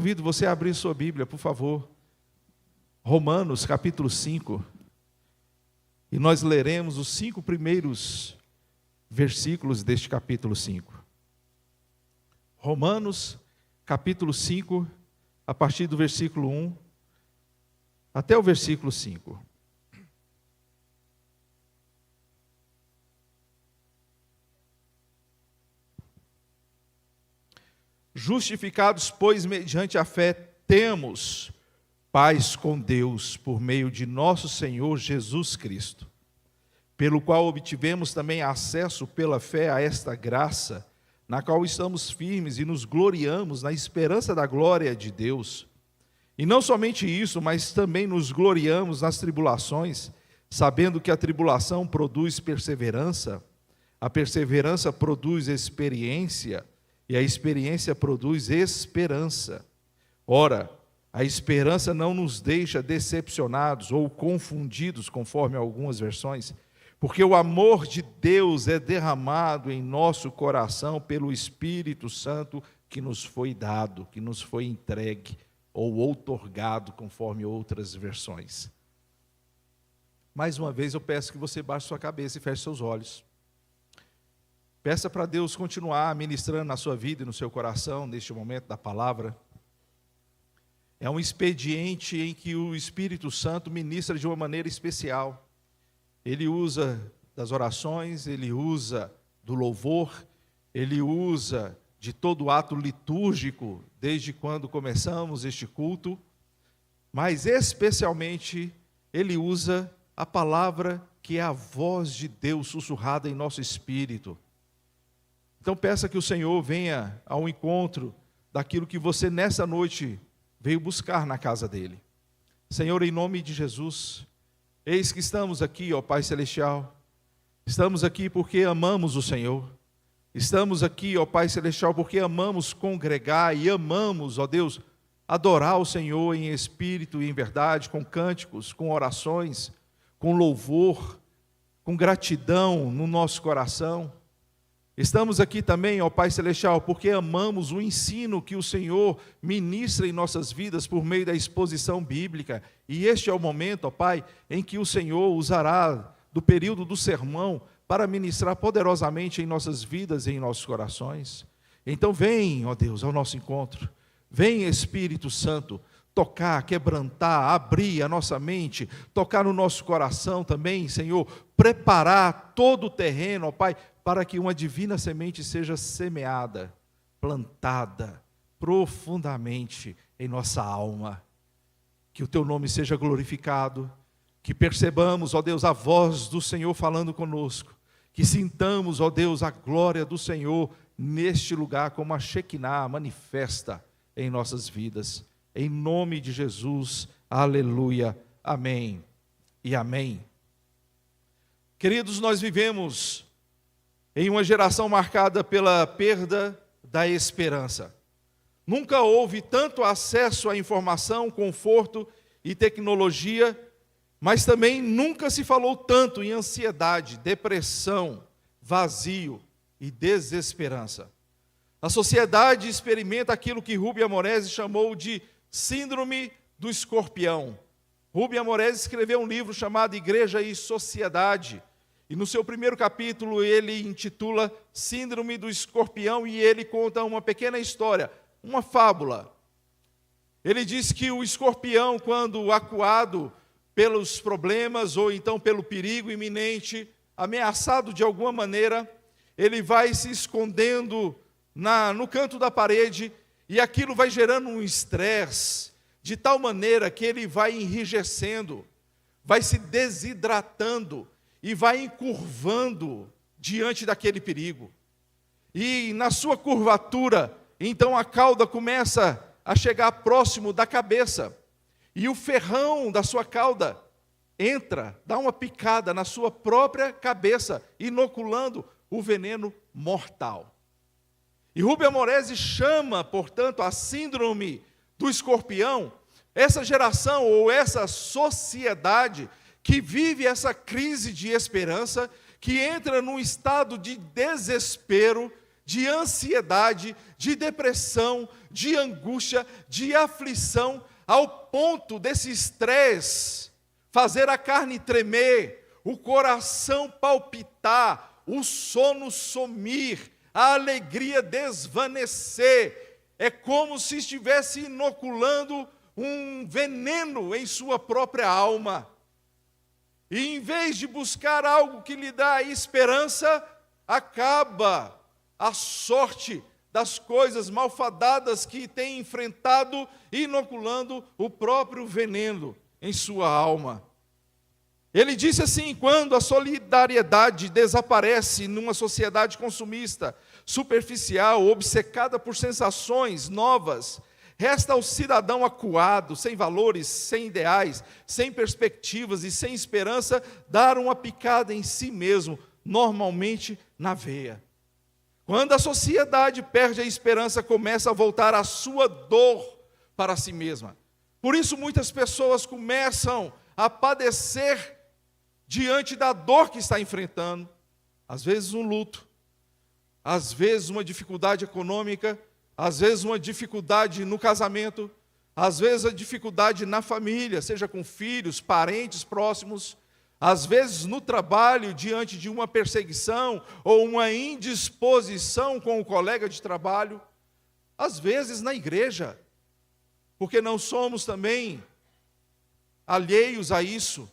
Convido você a abrir sua Bíblia, por favor. Romanos, capítulo 5. E nós leremos os 5 primeiros versículos deste capítulo 5. Romanos, capítulo 5, a partir do versículo 1 até o versículo 5. Justificados, pois, mediante a fé, temos paz com Deus, por meio de nosso Senhor Jesus Cristo, pelo qual obtivemos também acesso pela fé a esta graça, na qual estamos firmes e nos gloriamos na esperança da glória de Deus. E não somente isso, mas também nos gloriamos nas tribulações, sabendo que a tribulação produz perseverança, a perseverança produz experiência, e a experiência produz esperança. Ora, a esperança não nos deixa decepcionados ou confundidos, conforme algumas versões, porque o amor de Deus é derramado em nosso coração pelo Espírito Santo que nos foi dado, que nos foi entregue, ou outorgado, conforme outras versões. Mais uma vez eu peço que você baixe sua cabeça e feche seus olhos. Peça para Deus continuar ministrando na sua vida e no seu coração, neste momento da palavra. É um expediente em que o Espírito Santo ministra de uma maneira especial. Ele usa das orações, ele usa do louvor, ele usa de todo o ato litúrgico, desde quando começamos este culto, mas especialmente ele usa a palavra que é a voz de Deus sussurrada em nosso espírito. Então peça que o Senhor venha ao encontro daquilo que você nessa noite veio buscar na casa dele. Senhor, em nome de Jesus, eis que estamos aqui, ó Pai Celestial, estamos aqui porque amamos o Senhor, estamos aqui, ó Pai Celestial, porque amamos congregar e amamos, ó Deus, adorar o Senhor em espírito e em verdade, com cânticos, com orações, com louvor, com gratidão no nosso coração. Estamos aqui também, ó Pai Celestial, porque amamos o ensino que o Senhor ministra em nossas vidas por meio da exposição bíblica. E este é o momento, ó Pai, em que o Senhor usará do período do sermão para ministrar poderosamente em nossas vidas e em nossos corações. Então vem, ó Deus, ao nosso encontro. Vem, Espírito Santo, tocar, quebrantar, abrir a nossa mente, tocar no nosso coração também, Senhor, preparar todo o terreno, ó Pai, para que uma divina semente seja semeada, plantada profundamente em nossa alma. Que o Teu nome seja glorificado, que percebamos, ó Deus, a voz do Senhor falando conosco, que sintamos, ó Deus, a glória do Senhor neste lugar como a Shekinah manifesta em nossas vidas. Em nome de Jesus, aleluia, amém e amém. Queridos, nós vivemos em uma geração marcada pela perda da esperança. Nunca houve tanto acesso à informação, conforto e tecnologia, mas também nunca se falou tanto em ansiedade, depressão, vazio e desesperança. A sociedade experimenta aquilo que Rubem Amorese chamou de síndrome do escorpião. Rubem Amorese escreveu um livro chamado Igreja e Sociedade, e no seu primeiro capítulo ele intitula Síndrome do Escorpião, e ele conta uma pequena história, uma fábula. Ele diz que o escorpião, quando acuado pelos problemas ou então pelo perigo iminente, ameaçado de alguma maneira, ele vai se escondendo no canto da parede, e aquilo vai gerando um estresse, de tal maneira que ele vai enrijecendo, vai se desidratando, e vai encurvando diante daquele perigo. E na sua curvatura, então a cauda começa a chegar próximo da cabeça, e o ferrão da sua cauda entra, dá uma picada na sua própria cabeça, inoculando o veneno mortal. E Rubem Amorese chama, portanto, a síndrome do escorpião, essa geração ou essa sociedade que vive essa crise de esperança, que entra num estado de desespero, de ansiedade, de depressão, de angústia, de aflição, ao ponto desse estresse fazer a carne tremer, o coração palpitar, o sono sumir, a alegria desvanecer. É como se estivesse inoculando um veneno em sua própria alma. E em vez de buscar algo que lhe dá esperança, acaba a sorte das coisas malfadadas que tem enfrentado, inoculando o próprio veneno em sua alma. Ele disse assim: quando a solidariedade desaparece numa sociedade consumista, superficial, obcecada por sensações novas, resta ao cidadão acuado, sem valores, sem ideais, sem perspectivas e sem esperança, dar uma picada em si mesmo, normalmente na veia. Quando a sociedade perde a esperança, começa a voltar a sua dor para si mesma. Por isso muitas pessoas começam a padecer diante da dor que está enfrentando. Às vezes um luto, às vezes uma dificuldade econômica, às vezes uma dificuldade no casamento, às vezes a dificuldade na família, seja com filhos, parentes próximos, às vezes no trabalho, diante de uma perseguição ou uma indisposição com o colega de trabalho, às vezes na igreja, porque não somos também alheios a isso.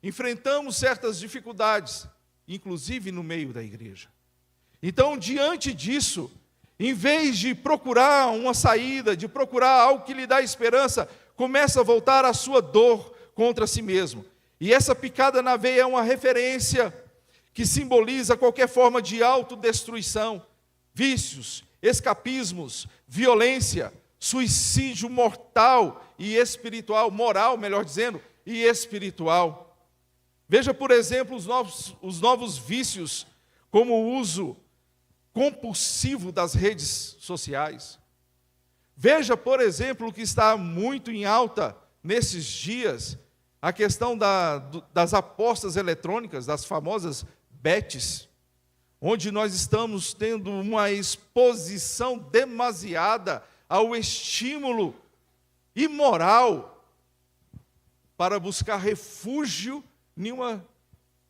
Enfrentamos certas dificuldades, inclusive no meio da igreja. Então, diante disso, em vez de procurar uma saída, de procurar algo que lhe dá esperança, começa a voltar a sua dor contra si mesmo. E essa picada na veia é uma referência que simboliza qualquer forma de autodestruição, vícios, escapismos, violência, suicídio mortal e espiritual, moral, melhor dizendo, e espiritual. Veja, por exemplo, os novos vícios, como o uso compulsivo das redes sociais. Veja, por exemplo, o que está muito em alta nesses dias, a questão das apostas eletrônicas, das famosas bets, onde nós estamos tendo uma exposição demasiada ao estímulo imoral para buscar refúgio em uma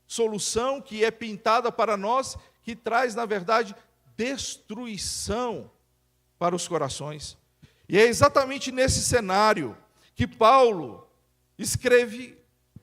solução que é pintada para nós, que traz, na verdade, destruição para os corações. E é exatamente nesse cenário que Paulo escreve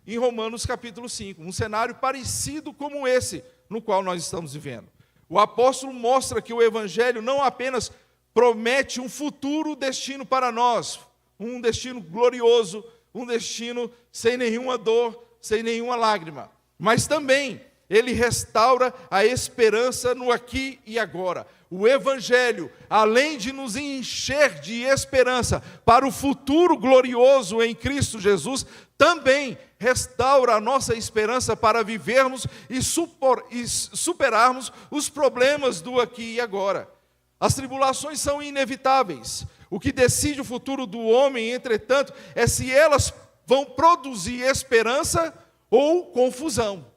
em Romanos capítulo 5, um cenário parecido como esse no qual nós estamos vivendo. O apóstolo mostra que o evangelho não apenas promete um futuro destino para nós, um destino glorioso, um destino sem nenhuma dor, sem nenhuma lágrima, mas também ele restaura a esperança no aqui e agora. O evangelho, além de nos encher de esperança para o futuro glorioso em Cristo Jesus, também restaura a nossa esperança para vivermos e superarmos os problemas do aqui e agora. As tribulações são inevitáveis. O que decide o futuro do homem, entretanto, é se elas vão produzir esperança ou confusão.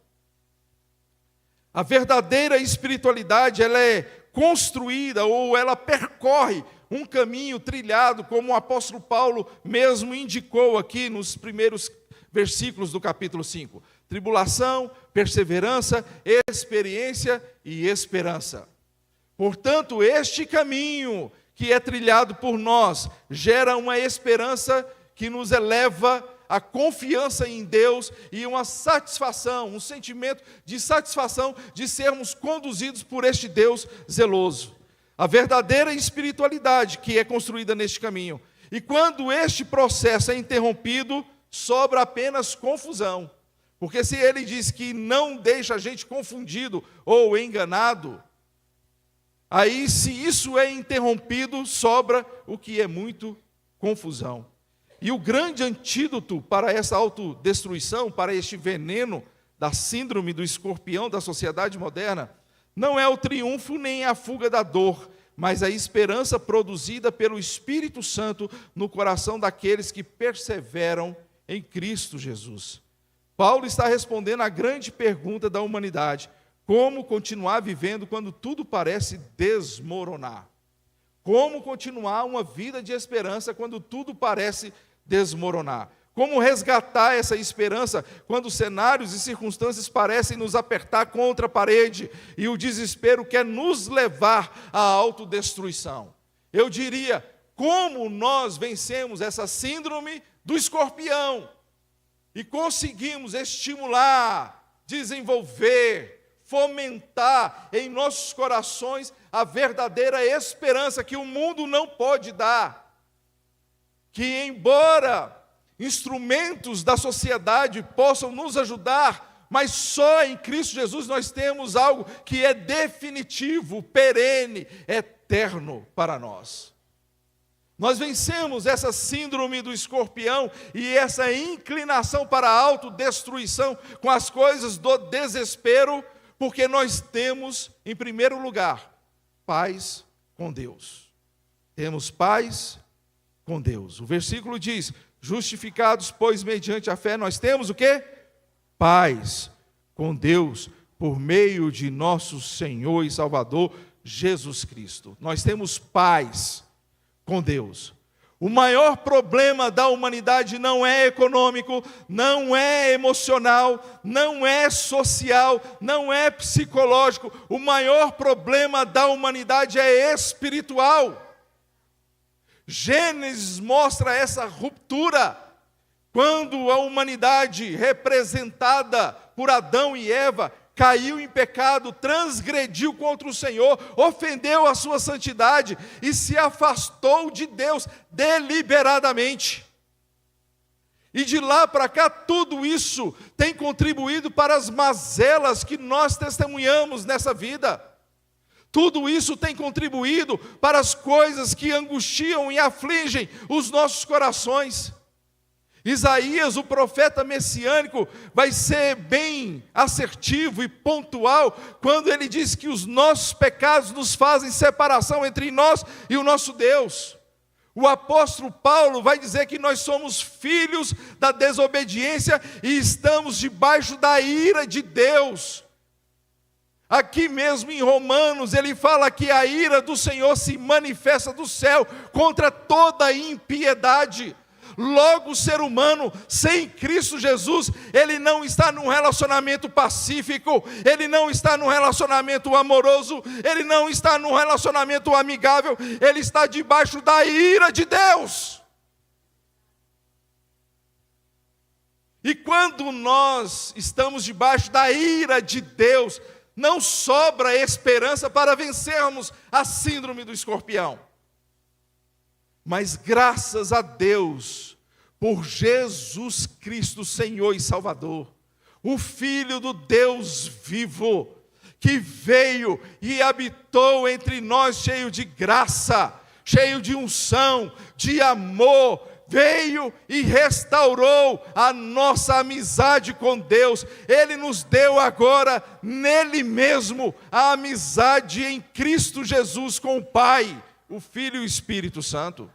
A verdadeira espiritualidade, ela é construída ou ela percorre um caminho trilhado, como o apóstolo Paulo mesmo indicou aqui nos primeiros versículos do capítulo 5. Tribulação, perseverança, experiência e esperança. Portanto, este caminho que é trilhado por nós gera uma esperança que nos eleva a confiança em Deus e uma satisfação, um sentimento de satisfação de sermos conduzidos por este Deus zeloso. A verdadeira espiritualidade que é construída neste caminho. E quando este processo é interrompido, sobra apenas confusão. Porque se ele diz que não deixa a gente confundido ou enganado, aí se isso é interrompido, sobra o que é muito confusão. E o grande antídoto para essa autodestruição, para este veneno da síndrome do escorpião da sociedade moderna, não é o triunfo nem a fuga da dor, mas a esperança produzida pelo Espírito Santo no coração daqueles que perseveram em Cristo Jesus. Paulo está respondendo à grande pergunta da humanidade: Como continuar vivendo quando tudo parece desmoronar? Como continuar uma vida de esperança quando tudo parece desmoronar? Como resgatar essa esperança quando cenários e circunstâncias parecem nos apertar contra a parede e o desespero quer nos levar à autodestruição? Eu diria, como nós vencemos essa síndrome do escorpião e conseguimos estimular, desenvolver, fomentar em nossos corações a verdadeira esperança que o mundo não pode dar, que embora instrumentos da sociedade possam nos ajudar, mas só em Cristo Jesus nós temos algo que é definitivo, perene, eterno para nós. Nós vencemos essa síndrome do escorpião e essa inclinação para a autodestruição com as coisas do desespero, porque nós temos, em primeiro lugar, paz com Deus. Temos paz com Deus. O versículo diz: justificados, pois, mediante a fé, nós temos o quê? Paz com Deus, por meio de nosso Senhor e Salvador, Jesus Cristo. Nós temos paz com Deus. O maior problema da humanidade não é econômico, não é emocional, não é social, não é psicológico. O maior problema da humanidade é espiritual. Gênesis mostra essa ruptura, quando a humanidade, representada por Adão e Eva, caiu em pecado, transgrediu contra o Senhor, ofendeu a sua santidade e se afastou de Deus deliberadamente. E de lá para cá, tudo isso tem contribuído para as mazelas que nós testemunhamos nessa vida. Tudo isso tem contribuído para as coisas que angustiam e afligem os nossos corações. Isaías, o profeta messiânico, vai ser bem assertivo e pontual quando ele diz que os nossos pecados nos fazem separação entre nós e o nosso Deus. O apóstolo Paulo vai dizer que nós somos filhos da desobediência e estamos debaixo da ira de Deus. Aqui mesmo em Romanos, ele fala que a ira do Senhor se manifesta do céu contra toda impiedade. Logo, o ser humano, sem Cristo Jesus, ele não está num relacionamento pacífico, ele não está num relacionamento amoroso, ele não está num relacionamento amigável, ele está debaixo da ira de Deus. E quando nós estamos debaixo da ira de Deus, não sobra esperança para vencermos a síndrome do escorpião. Mas graças a Deus, por Jesus Cristo, Senhor e Salvador, o Filho do Deus vivo, que veio e habitou entre nós cheio de graça, cheio de unção, de amor, veio e restaurou a nossa amizade com Deus. Ele nos deu agora, nele mesmo, a amizade em Cristo Jesus com o Pai, o Filho e o Espírito Santo.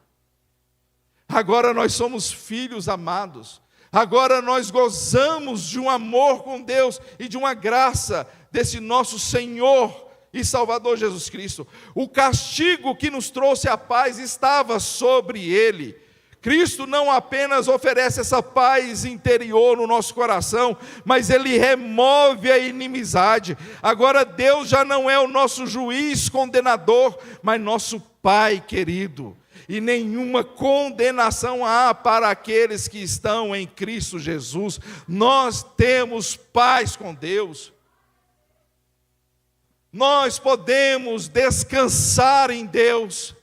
Agora nós somos filhos amados. Agora nós gozamos de um amor com Deus e de uma graça desse nosso Senhor e Salvador Jesus Cristo. O castigo que nos trouxe a paz estava sobre ele. Cristo não apenas oferece essa paz interior no nosso coração, mas ele remove a inimizade. Agora Deus já não é o nosso juiz condenador, mas nosso Pai querido. E nenhuma condenação há para aqueles que estão em Cristo Jesus. Nós temos paz com Deus. Nós podemos descansar em Deus.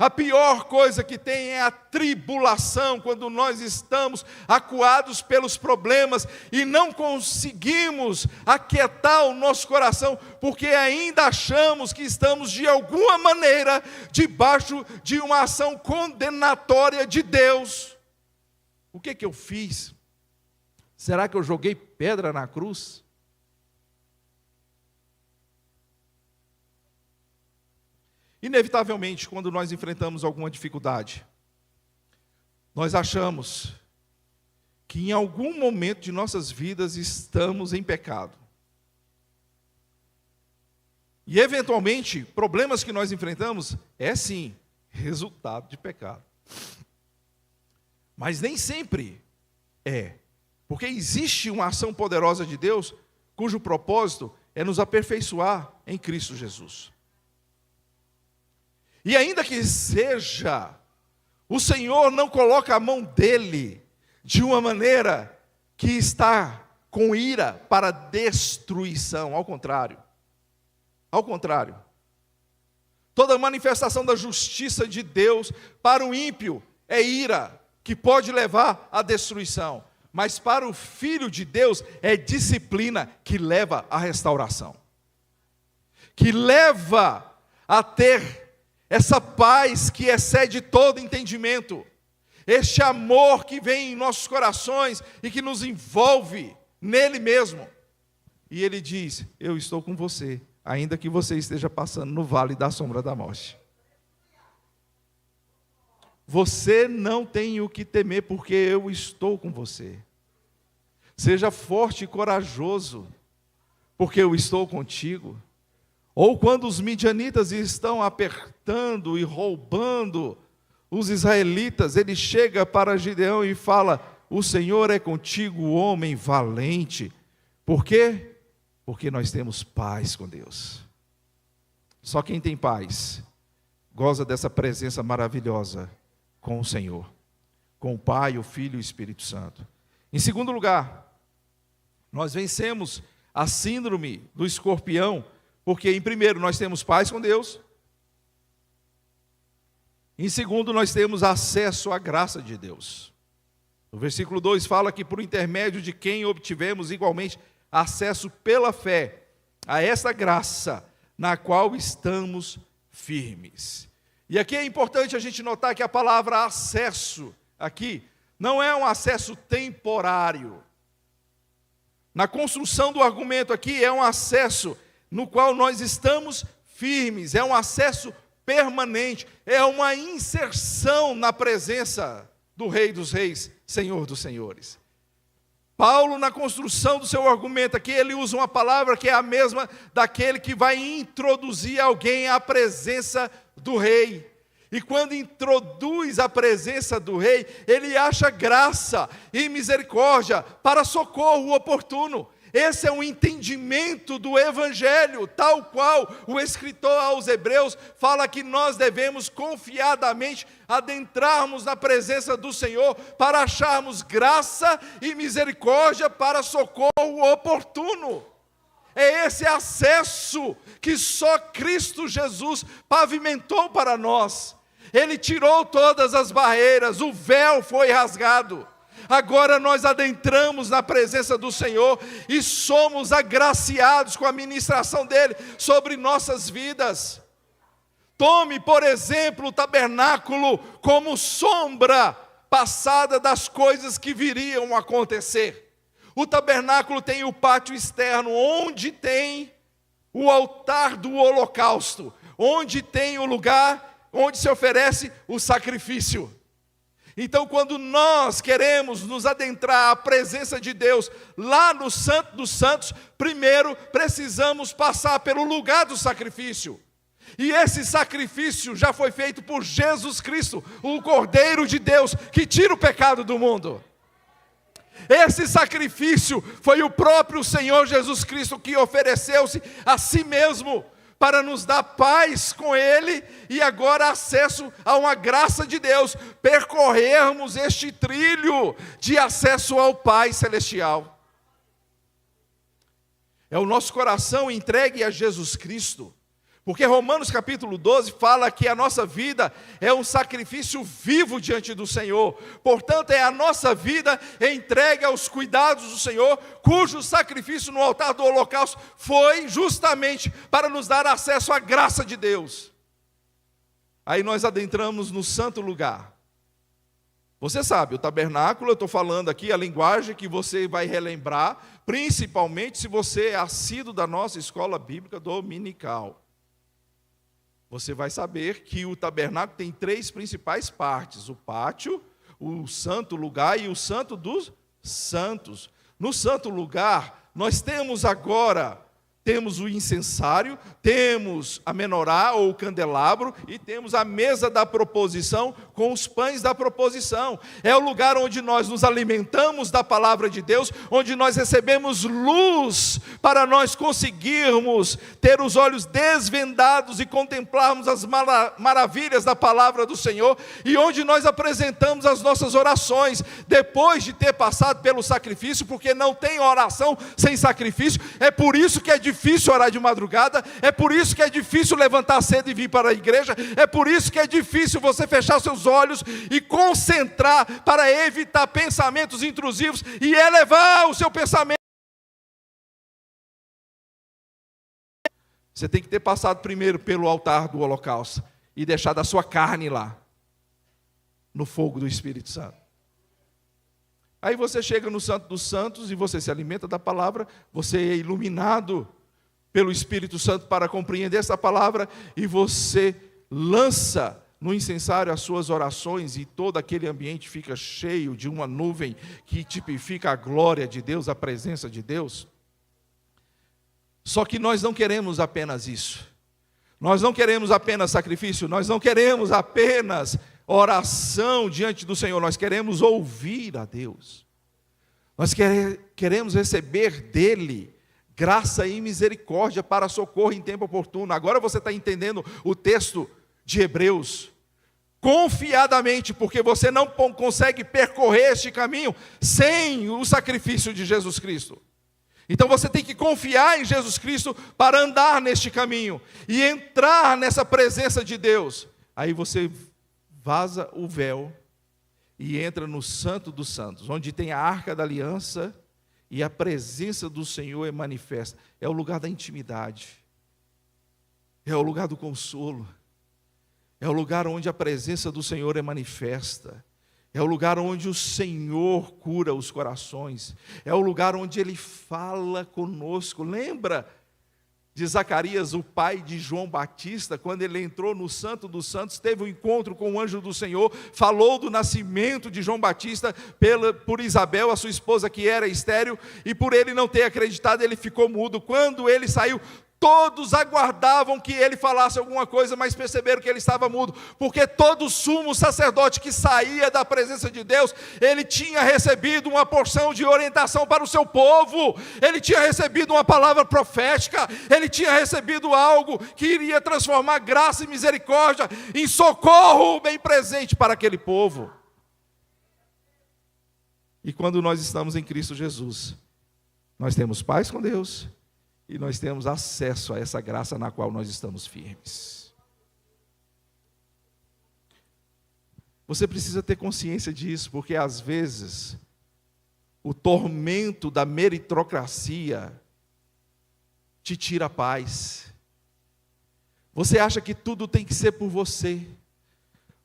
A pior coisa que tem é a tribulação, quando nós estamos acuados pelos problemas e não conseguimos aquietar o nosso coração, porque ainda achamos que estamos de alguma maneira debaixo de uma ação condenatória de Deus. O que eu fiz? Será que eu joguei pedra na cruz? Inevitavelmente, quando nós enfrentamos alguma dificuldade, nós achamos que em algum momento de nossas vidas estamos em pecado. E, eventualmente, problemas que nós enfrentamos é, sim, resultado de pecado. Mas nem sempre é. Porque existe uma ação poderosa de Deus, cujo propósito é nos aperfeiçoar em Cristo Jesus. E ainda que seja, o Senhor não coloca a mão dele de uma maneira que está com ira para destruição, ao contrário. Ao contrário. Toda manifestação da justiça de Deus para o ímpio é ira, que pode levar à destruição. Mas para o Filho de Deus é disciplina que leva à restauração. Que leva a ter essa paz que excede todo entendimento. Este amor que vem em nossos corações e que nos envolve nele mesmo. E ele diz: eu estou com você, ainda que você esteja passando no vale da sombra da morte. Você não tem o que temer, porque eu estou com você. Seja forte e corajoso, porque eu estou contigo. Ou quando os midianitas estão apertando e roubando os israelitas, ele chega para Gideão e fala: o Senhor é contigo, homem valente. Por quê? Porque nós temos paz com Deus. Só quem tem paz goza dessa presença maravilhosa com o Senhor, com o Pai, o Filho e o Espírito Santo. Em segundo lugar, nós vencemos a síndrome do escorpião, porque em primeiro nós temos paz com Deus, em segundo nós temos acesso à graça de Deus. O versículo 2 fala que por intermédio de quem obtivemos igualmente acesso pela fé a essa graça na qual estamos firmes. E aqui é importante a gente notar que a palavra acesso aqui não é um acesso temporário. Na construção do argumento aqui é um acesso no qual nós estamos firmes, é um acesso permanente, é uma inserção na presença do Rei dos Reis, Senhor dos Senhores. Paulo, na construção do seu argumento aqui, ele usa uma palavra que é a mesma daquele que vai introduzir alguém à presença do Rei. E quando introduz a presença do Rei, ele acha graça e misericórdia para socorro oportuno. Esse é um entendimento do Evangelho, tal qual o escritor aos Hebreus fala que nós devemos confiadamente adentrarmos na presença do Senhor para acharmos graça e misericórdia para socorro oportuno. É esse acesso que só Cristo Jesus pavimentou para nós. Ele tirou todas as barreiras, o véu foi rasgado. Agora nós adentramos na presença do Senhor e somos agraciados com a ministração dele sobre nossas vidas. Tome, por exemplo, o tabernáculo como sombra passada das coisas que viriam a acontecer. O tabernáculo tem o pátio externo, onde tem o altar do holocausto, onde tem o lugar onde se oferece o sacrifício. Então, quando nós queremos nos adentrar à presença de Deus, lá no Santo dos Santos, primeiro precisamos passar pelo lugar do sacrifício. E esse sacrifício já foi feito por Jesus Cristo, o Cordeiro de Deus, que tira o pecado do mundo. Esse sacrifício foi o próprio Senhor Jesus Cristo que ofereceu-se a si mesmo, para nos dar paz com Ele e agora acesso a uma graça de Deus, percorrermos este trilho de acesso ao Pai Celestial. É o nosso coração entregue a Jesus Cristo, porque Romanos capítulo 12 fala que a nossa vida é um sacrifício vivo diante do Senhor. Portanto, é a nossa vida entregue aos cuidados do Senhor, cujo sacrifício no altar do holocausto foi justamente para nos dar acesso à graça de Deus. Aí nós adentramos no santo lugar. Você sabe, o tabernáculo, eu estou falando aqui a linguagem que você vai relembrar, principalmente se você é assíduo da nossa escola bíblica dominical. Você vai saber que o tabernáculo tem 3 principais partes: o pátio, o santo lugar e o santo dos santos. No santo lugar, nós temos agora temos o incensário, temos a menorá ou o candelabro e temos a mesa da proposição com os pães da proposição. É o lugar onde nós nos alimentamos da palavra de Deus, onde nós recebemos luz para nós conseguirmos ter os olhos desvendados e contemplarmos as maravilhas da palavra do Senhor, e onde nós apresentamos as nossas orações depois de ter passado pelo sacrifício, porque não tem oração sem sacrifício. É por isso que é difícil orar de madrugada, é por isso que é difícil levantar cedo e vir para a igreja, é por isso que é difícil você fechar seus olhos e concentrar para evitar pensamentos intrusivos e elevar o seu pensamento. Você tem que ter passado primeiro pelo altar do holocausto e deixado a sua carne lá, no fogo do Espírito Santo. Aí você chega no Santo dos Santos e você se alimenta da palavra, você é iluminado pelo Espírito Santo para compreender essa palavra, e você lança no incensário as suas orações, e todo aquele ambiente fica cheio de uma nuvem que tipifica a glória de Deus, a presença de Deus. Só que nós não queremos apenas isso, nós não queremos apenas sacrifício, nós não queremos apenas oração diante do Senhor, nós queremos ouvir a Deus, nós queremos receber dEle graça e misericórdia para socorro em tempo oportuno. Agora você está entendendo o texto de Hebreus confiadamente, porque você não consegue percorrer este caminho sem o sacrifício de Jesus Cristo. Então você tem que confiar em Jesus Cristo para andar neste caminho e entrar nessa presença de Deus. Aí você vaza o véu e entra no Santo dos Santos, onde tem a Arca da Aliança e a presença do Senhor é manifesta. É o lugar da intimidade, é o lugar do consolo, é o lugar onde a presença do Senhor é manifesta, é o lugar onde o Senhor cura os corações, é o lugar onde Ele fala conosco. Lembra de Zacarias, o pai de João Batista, quando ele entrou no Santo dos Santos, teve um encontro com o anjo do Senhor, falou do nascimento de João Batista por Isabel, a sua esposa, que era estéril, e por ele não ter acreditado, ele ficou mudo. Quando ele saiu, todos aguardavam que ele falasse alguma coisa, mas perceberam que ele estava mudo, porque todo sumo sacerdote que saía da presença de Deus, ele tinha recebido uma porção de orientação para o seu povo, ele tinha recebido uma palavra profética, ele tinha recebido algo que iria transformar graça e misericórdia em socorro bem presente para aquele povo. E quando nós estamos em Cristo Jesus, nós temos paz com Deus, e nós temos acesso a essa graça na qual nós estamos firmes. Você precisa ter consciência disso, porque às vezes o tormento da meritocracia te tira a paz. Você acha que tudo tem que ser por você.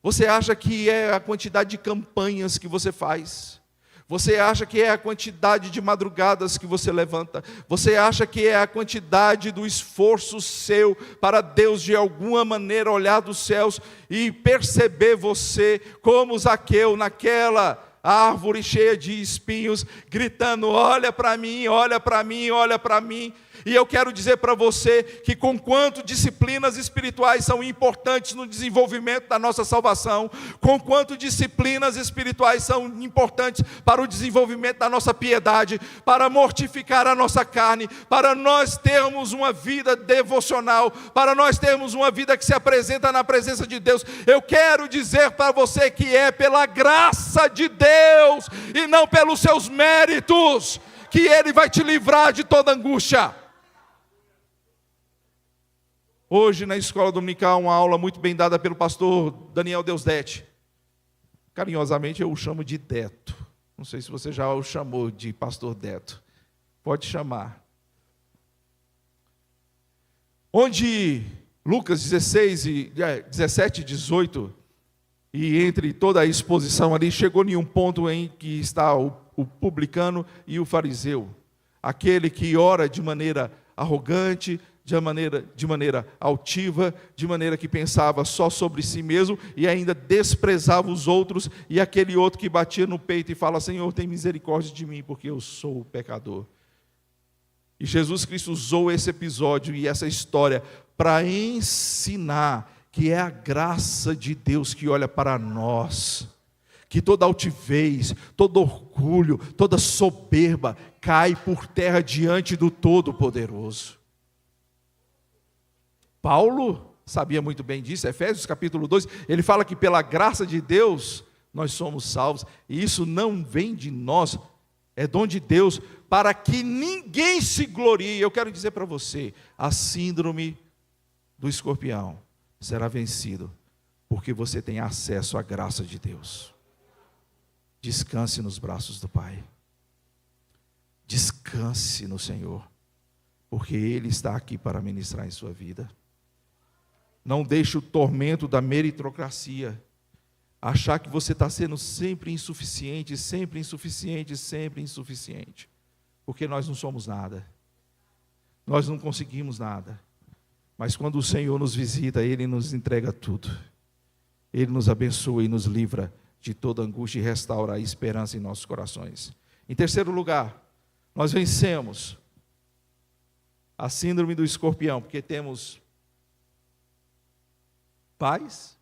Você acha que é a quantidade de campanhas que você faz. Você acha que é a quantidade de madrugadas que você levanta. Você acha que é a quantidade do esforço seu para Deus de alguma maneira olhar dos céus e perceber você como Zaqueu naquela árvore cheia de espinhos, gritando: olha para mim, olha para mim, olha para mim. E eu quero dizer para você que, conquanto disciplinas espirituais são importantes no desenvolvimento da nossa salvação, conquanto disciplinas espirituais são importantes para o desenvolvimento da nossa piedade, para mortificar a nossa carne, para nós termos uma vida devocional, para nós termos uma vida que se apresenta na presença de Deus, eu quero dizer para você que é pela graça de Deus e não pelos seus méritos que Ele vai te livrar de toda angústia. Hoje na escola dominical, uma aula muito bem dada pelo pastor Daniel Deusdete. Carinhosamente eu o chamo de Deto. Não sei se você já o chamou de pastor Deto. Pode chamar. Onde Lucas 17 e 18, e entre toda a exposição ali, chegou em um ponto em que está o publicano e o fariseu. Aquele que ora de maneira arrogante, de maneira altiva, de maneira que pensava só sobre si mesmo e ainda desprezava os outros, e aquele outro que batia no peito e fala: Senhor, tem misericórdia de mim, porque eu sou pecador. E Jesus Cristo usou esse episódio e essa história para ensinar que é a graça de Deus que olha para nós, que toda altivez, todo orgulho, toda soberba cai por terra diante do Todo-Poderoso. Paulo sabia muito bem disso, Efésios capítulo 2, ele fala que pela graça de Deus nós somos salvos, e isso não vem de nós, é dom de Deus, para que ninguém se glorie. Eu quero dizer para você, a síndrome do escorpião será vencido, porque você tem acesso à graça de Deus. Descanse nos braços do Pai, descanse no Senhor, porque Ele está aqui para ministrar em sua vida. Não deixe o tormento da meritocracia, achar que você está sendo sempre insuficiente, sempre insuficiente, sempre insuficiente, porque nós não somos nada, nós não conseguimos nada, mas quando o Senhor nos visita, Ele nos entrega tudo, Ele nos abençoa e nos livra de toda angústia e restaura a esperança em nossos corações. Em terceiro lugar, nós vencemos a síndrome do escorpião, porque temos paz,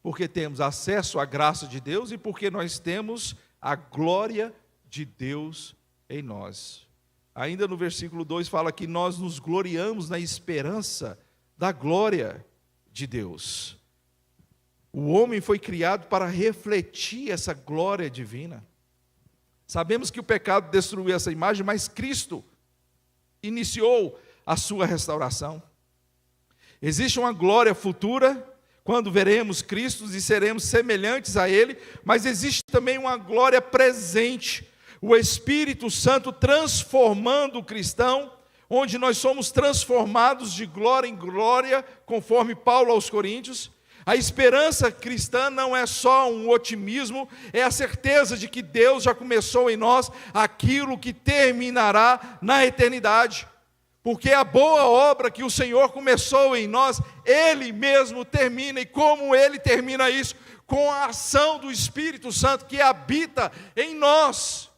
porque temos acesso à graça de Deus e porque nós temos a glória de Deus em nós. Ainda no versículo 2 fala que nós nos gloriamos na esperança da glória de Deus. O homem foi criado para refletir essa glória divina. Sabemos que o pecado destruiu essa imagem, mas Cristo iniciou a sua restauração. Existe uma glória futura, quando veremos Cristo e seremos semelhantes a Ele, mas existe também uma glória presente, o Espírito Santo transformando o cristão, onde nós somos transformados de glória em glória, conforme Paulo aos Coríntios. A esperança cristã não é só um otimismo, é a certeza de que Deus já começou em nós aquilo que terminará na eternidade. Porque a boa obra que o Senhor começou em nós, Ele mesmo termina. E como Ele termina isso? Com a ação do Espírito Santo que habita em nós.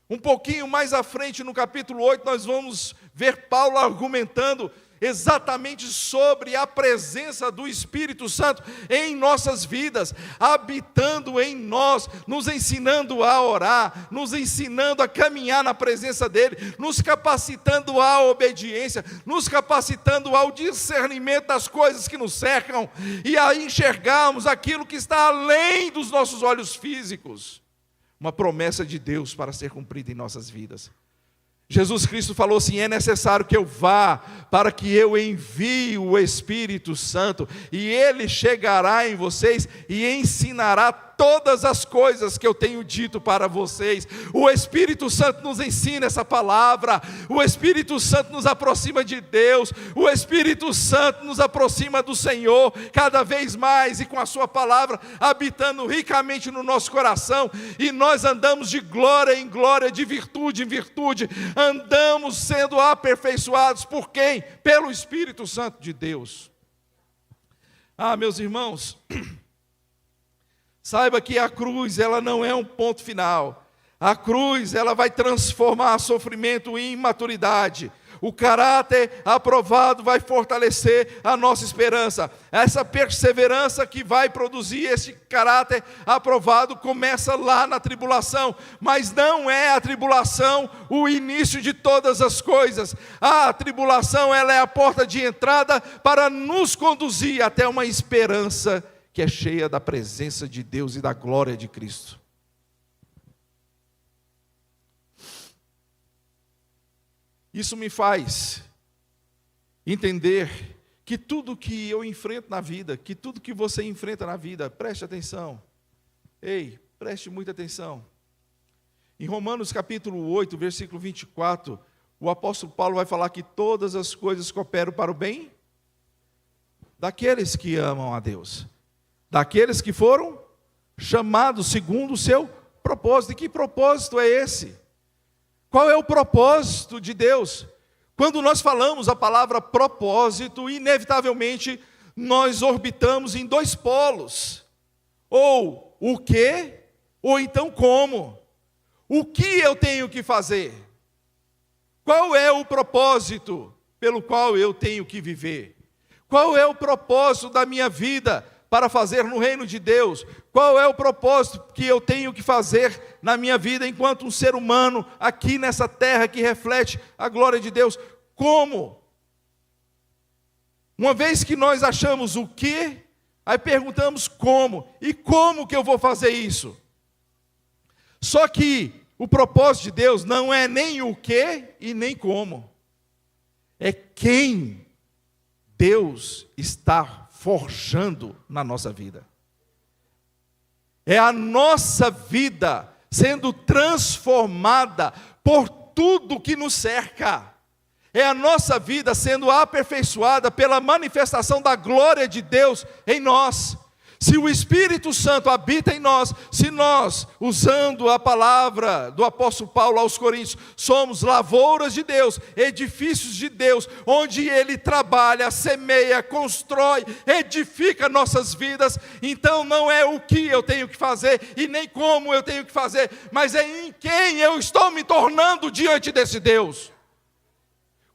Um pouquinho mais à frente, no capítulo 8, nós vamos ver Paulo argumentando exatamente sobre a presença do Espírito Santo em nossas vidas, habitando em nós, nos ensinando a orar, nos ensinando a caminhar na presença dEle, nos capacitando à obediência, nos capacitando ao discernimento das coisas que nos cercam e a enxergarmos aquilo que está além dos nossos olhos físicos. Uma promessa de Deus para ser cumprida em nossas vidas. Jesus Cristo falou assim: é necessário que eu vá, para que eu envie o Espírito Santo, e Ele chegará em vocês e ensinará todas as coisas que eu tenho dito para vocês. O Espírito Santo nos ensina essa palavra, o Espírito Santo nos aproxima de Deus, o Espírito Santo nos aproxima do Senhor, cada vez mais, e com a sua palavra, habitando ricamente no nosso coração, e nós andamos de glória em glória, de virtude em virtude, andamos sendo aperfeiçoados por quem? Pelo Espírito Santo de Deus. Ah, meus irmãos, saiba que a cruz, ela não é um ponto final. A cruz, ela vai transformar sofrimento em maturidade. O caráter aprovado vai fortalecer a nossa esperança. Essa perseverança que vai produzir esse caráter aprovado começa lá na tribulação, mas não é a tribulação o início de todas as coisas. A tribulação, ela é a porta de entrada para nos conduzir até uma esperança que é cheia da presença de Deus e da glória de Cristo. Isso me faz entender que tudo que eu enfrento na vida, que tudo que você enfrenta na vida, preste atenção. Ei, preste muita atenção. Em Romanos capítulo 8, versículo 24, o apóstolo Paulo vai falar que todas as coisas cooperam para o bem daqueles que amam a Deus, daqueles que foram chamados segundo o seu propósito. E que propósito é esse? Qual é o propósito de Deus? Quando nós falamos a palavra propósito, inevitavelmente nós orbitamos em dois polos. Ou o que, ou então como. O que eu tenho que fazer? Qual é o propósito pelo qual eu tenho que viver? Qual é o propósito da minha vida para fazer no reino de Deus? Qual é o propósito que eu tenho que fazer na minha vida enquanto um ser humano aqui nessa terra que reflete a glória de Deus? Como? Uma vez que nós achamos o quê, aí perguntamos como. E como que eu vou fazer isso? Só que o propósito de Deus não é nem o quê e nem como. É quem Deus está forjando na nossa vida. É a nossa vida sendo transformada por tudo que nos cerca. É a nossa vida sendo aperfeiçoada pela manifestação da glória de Deus em nós. Se o Espírito Santo habita em nós, se nós, usando a palavra do apóstolo Paulo aos Coríntios, somos lavouras de Deus, edifícios de Deus, onde Ele trabalha, semeia, constrói, edifica nossas vidas, então não é o que eu tenho que fazer e nem como eu tenho que fazer, mas é em quem eu estou me tornando diante desse Deus.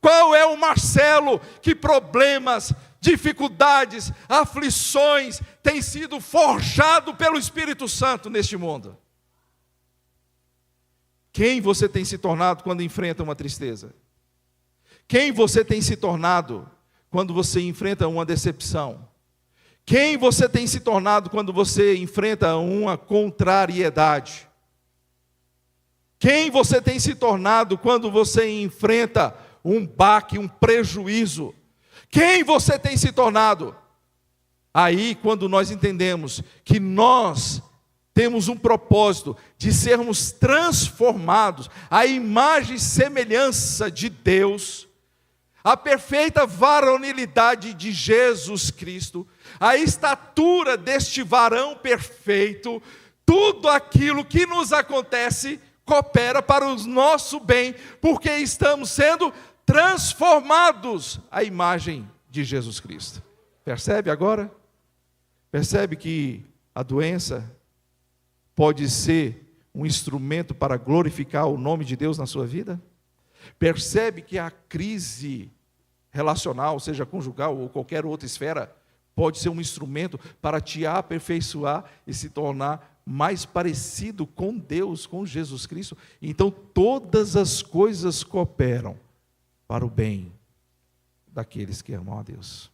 Qual é o Marcelo que problemas, dificuldades, aflições tem sido forjado pelo Espírito Santo neste mundo? Quem você tem se tornado quando enfrenta uma tristeza? Quem você tem se tornado quando você enfrenta uma decepção? Quem você tem se tornado quando você enfrenta uma contrariedade? Quem você tem se tornado quando você enfrenta um baque, um prejuízo? Quem você tem se tornado? Aí, quando nós entendemos que nós temos um propósito de sermos transformados à imagem e semelhança de Deus, a perfeita varonilidade de Jesus Cristo, a estatura deste varão perfeito, tudo aquilo que nos acontece coopera para o nosso bem, porque estamos sendo transformados à imagem de Jesus Cristo. Percebe agora? Percebe que a doença pode ser um instrumento para glorificar o nome de Deus na sua vida? Percebe que a crise relacional, seja conjugal ou qualquer outra esfera, pode ser um instrumento para te aperfeiçoar e se tornar mais parecido com Deus, com Jesus Cristo? Então todas as coisas cooperam para o bem daqueles que amam a Deus.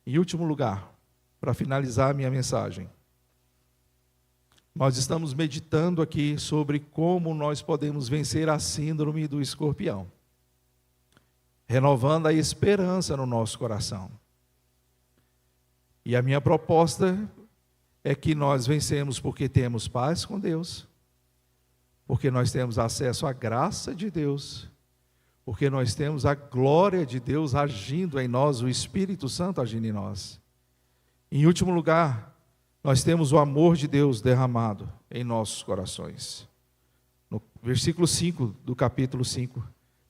Em último lugar, para finalizar a minha mensagem, nós estamos meditando aqui sobre como nós podemos vencer a síndrome do escorpião, renovando a esperança no nosso coração. E a minha proposta é que nós vencemos porque temos paz com Deus, porque nós temos acesso à graça de Deus, porque nós temos a glória de Deus agindo em nós, o Espírito Santo agindo em nós. Em último lugar, nós temos o amor de Deus derramado em nossos corações. No versículo 5 do capítulo 5.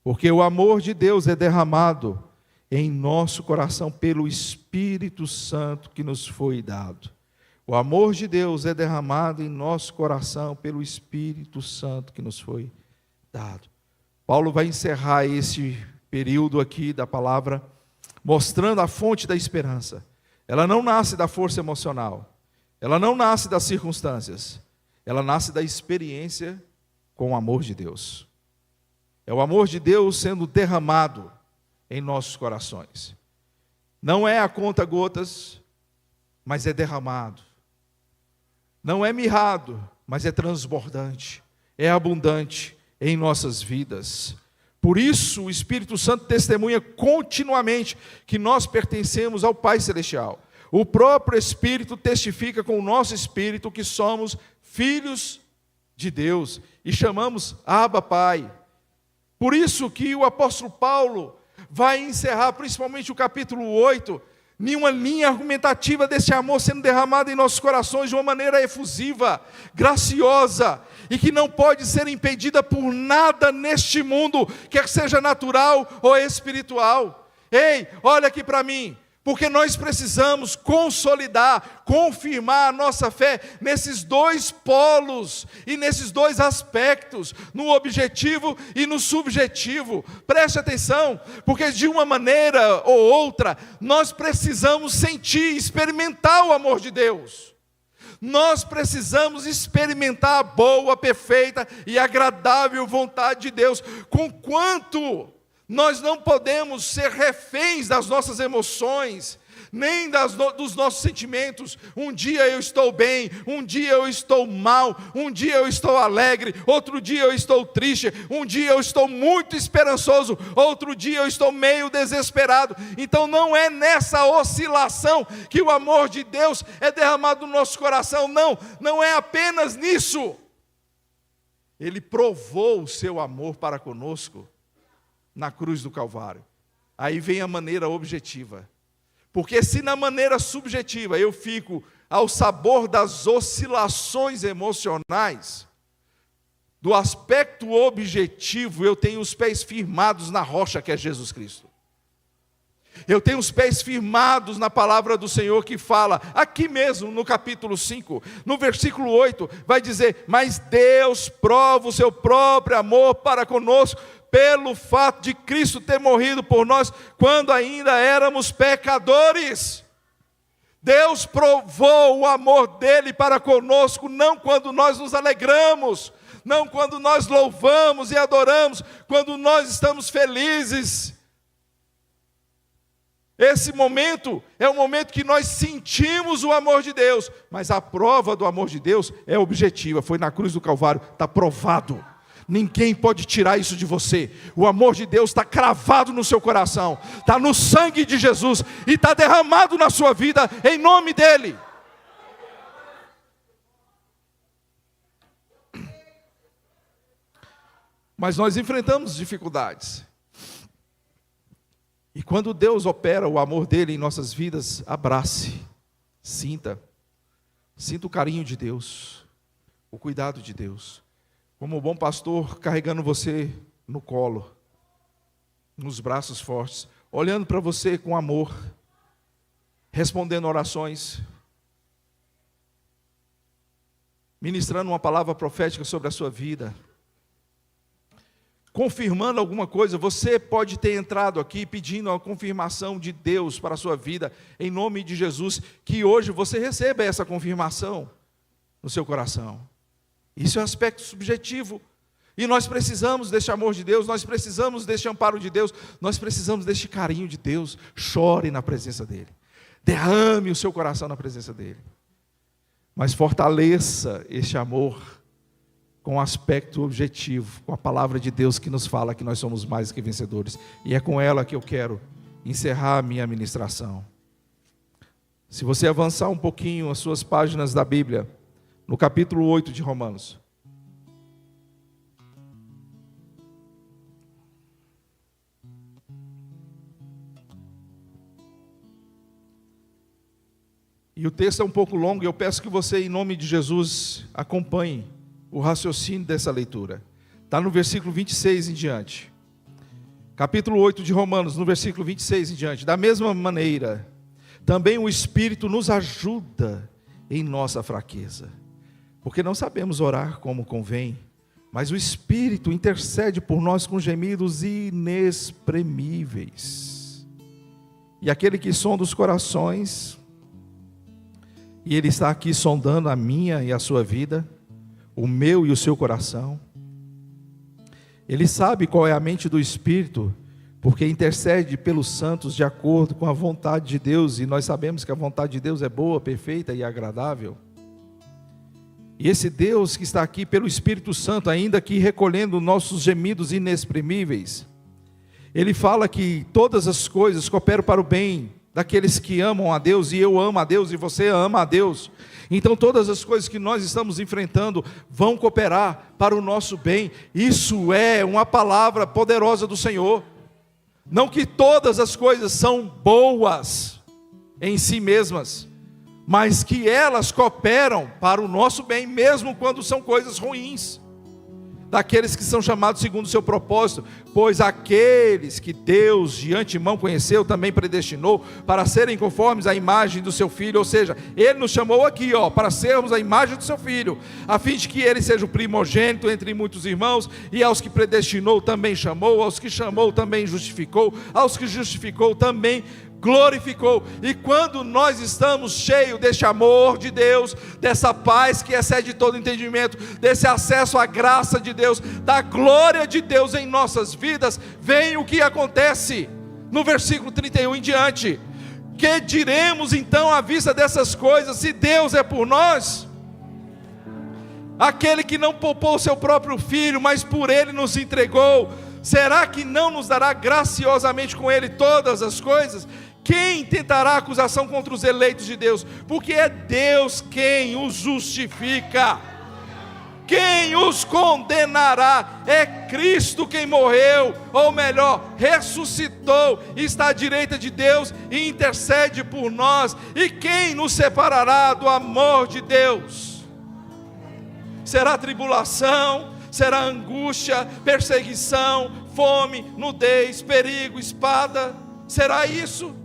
Porque o amor de Deus é derramado em nosso coração pelo Espírito Santo que nos foi dado. O amor de Deus é derramado em nosso coração pelo Espírito Santo que nos foi dado. Paulo vai encerrar esse período aqui da palavra, mostrando a fonte da esperança. Ela não nasce da força emocional, ela não nasce das circunstâncias, ela nasce da experiência com o amor de Deus. É o amor de Deus sendo derramado em nossos corações. Não é a conta gotas, mas é derramado. Não é mirrado, mas é transbordante, é abundante em nossas vidas. Por isso o Espírito Santo testemunha continuamente que nós pertencemos ao Pai Celestial. O próprio Espírito testifica com o nosso espírito que somos filhos de Deus e chamamos Abba Pai. Por isso que o apóstolo Paulo vai encerrar principalmente o capítulo 8 em uma linha argumentativa desse amor sendo derramado em nossos corações de uma maneira efusiva, graciosa, e que não pode ser impedida por nada neste mundo, quer seja natural ou espiritual. Ei, olha aqui para mim, Porque nós precisamos consolidar, confirmar a nossa fé nesses dois polos e nesses dois aspectos, no objetivo e no subjetivo. Preste atenção, porque de uma maneira ou outra, nós precisamos sentir, experimentar o amor de Deus. Nós precisamos experimentar a boa, perfeita e agradável vontade de Deus, conquanto nós não podemos ser reféns das nossas emoções, nem dos nossos sentimentos. Um dia eu estou bem, um dia eu estou mal, um dia eu estou alegre, outro dia eu estou triste, um dia eu estou muito esperançoso, outro dia eu estou meio desesperado. Então não é nessa oscilação que o amor de Deus é derramado no nosso coração, não é apenas nisso. Ele provou o seu amor para conosco na cruz do Calvário. Aí vem a maneira objetiva. Porque se na maneira subjetiva eu fico ao sabor das oscilações emocionais, do aspecto objetivo eu tenho os pés firmados na rocha que é Jesus Cristo. Eu tenho os pés firmados na palavra do Senhor que fala, aqui mesmo no capítulo 5, no versículo 8, vai dizer: mas Deus prova o seu próprio amor para conosco, pelo fato de Cristo ter morrido por nós, quando ainda éramos pecadores. Deus provou o amor dele para conosco, não quando nós nos alegramos, não quando nós louvamos e adoramos, quando nós estamos felizes. Esse momento é o momento que nós sentimos o amor de Deus, mas a prova do amor de Deus é objetiva, foi na cruz do Calvário, está provado. Ninguém pode tirar isso de você. O amor de Deus está cravado no seu coração, está no sangue de Jesus e está derramado na sua vida em nome dele. Mas nós enfrentamos dificuldades. E quando Deus opera o amor dele em nossas vidas, abrace, sinta o carinho de Deus, o cuidado de Deus. Como um bom pastor carregando você no colo, nos braços fortes, olhando para você com amor, respondendo orações, ministrando uma palavra profética sobre a sua vida, confirmando alguma coisa. Você pode ter entrado aqui pedindo a confirmação de Deus para a sua vida, em nome de Jesus, que hoje você receba essa confirmação no seu coração. Isso é um aspecto subjetivo, e nós precisamos deste amor de Deus, nós precisamos deste amparo de Deus, nós precisamos deste carinho de Deus. Chore na presença dEle, derrame o seu coração na presença dEle, mas fortaleça este amor com o aspecto objetivo, com a palavra de Deus que nos fala que nós somos mais que vencedores, e é com ela que eu quero encerrar a minha ministração. Se você avançar um pouquinho as suas páginas da Bíblia, no capítulo 8 de Romanos. E o texto é um pouco longo, e eu peço que você, em nome de Jesus, acompanhe o raciocínio dessa leitura. Está no versículo 26 em diante. Capítulo 8 de Romanos, no versículo 26 em diante. Da mesma maneira, também o Espírito nos ajuda em nossa fraqueza. Porque não sabemos orar como convém, mas o Espírito intercede por nós com gemidos inexprimíveis. E aquele que sonda os corações, e Ele está aqui sondando a minha e a sua vida, o meu e o seu coração. Ele sabe qual é a mente do Espírito, porque intercede pelos santos de acordo com a vontade de Deus, e nós sabemos que a vontade de Deus é boa, perfeita e agradável. E esse Deus que está aqui pelo Espírito Santo, ainda que recolhendo nossos gemidos inexprimíveis, Ele fala que todas as coisas cooperam para o bem daqueles que amam a Deus, e eu amo a Deus, e você ama a Deus. Então todas as coisas que nós estamos enfrentando vão cooperar para o nosso bem. Isso é uma palavra poderosa do Senhor. Não que todas as coisas são boas em si mesmas, mas que elas cooperam para o nosso bem, mesmo quando são coisas ruins. daqueles que são chamados segundo o seu propósito, pois aqueles que Deus de antemão conheceu, também predestinou para serem conformes à imagem do seu Filho, ou seja, Ele nos chamou aqui, para sermos a imagem do seu Filho, a fim de que Ele seja o primogênito entre muitos irmãos, e aos que predestinou também chamou, aos que chamou também justificou, aos que justificou também glorificou. E quando nós estamos cheios deste amor de Deus, dessa paz que excede todo entendimento, desse acesso à graça de Deus, da glória de Deus em nossas vidas, vem o que acontece no versículo 31 em diante. Que diremos então à vista dessas coisas? Se Deus é por nós, aquele que não poupou seu próprio filho, mas por ele nos entregou, será que não nos dará graciosamente com ele todas as coisas? Quem tentará acusação contra os eleitos de Deus? Porque é Deus quem os justifica. Quem os condenará? É Cristo quem morreu, ou melhor, ressuscitou, está à direita de Deus e intercede por nós. E quem nos separará do amor de Deus? Será tribulação, será angústia, perseguição, fome, nudez, perigo, espada? Será isso?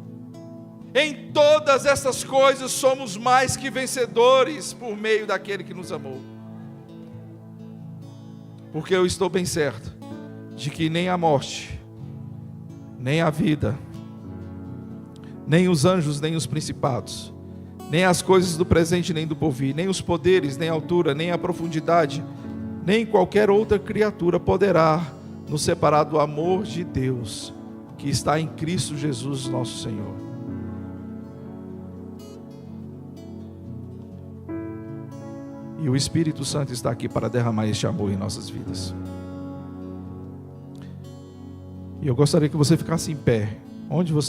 Em todas essas coisas somos mais que vencedores por meio daquele que nos amou. Porque eu estou bem certo de que nem a morte, nem a vida, nem os anjos, nem os principados, nem as coisas do presente, nem do porvir, nem os poderes, nem a altura, nem a profundidade, nem qualquer outra criatura poderá nos separar do amor de Deus que está em Cristo Jesus nosso Senhor. E o Espírito Santo está aqui para derramar este amor em nossas vidas. E eu gostaria que você ficasse em pé, onde você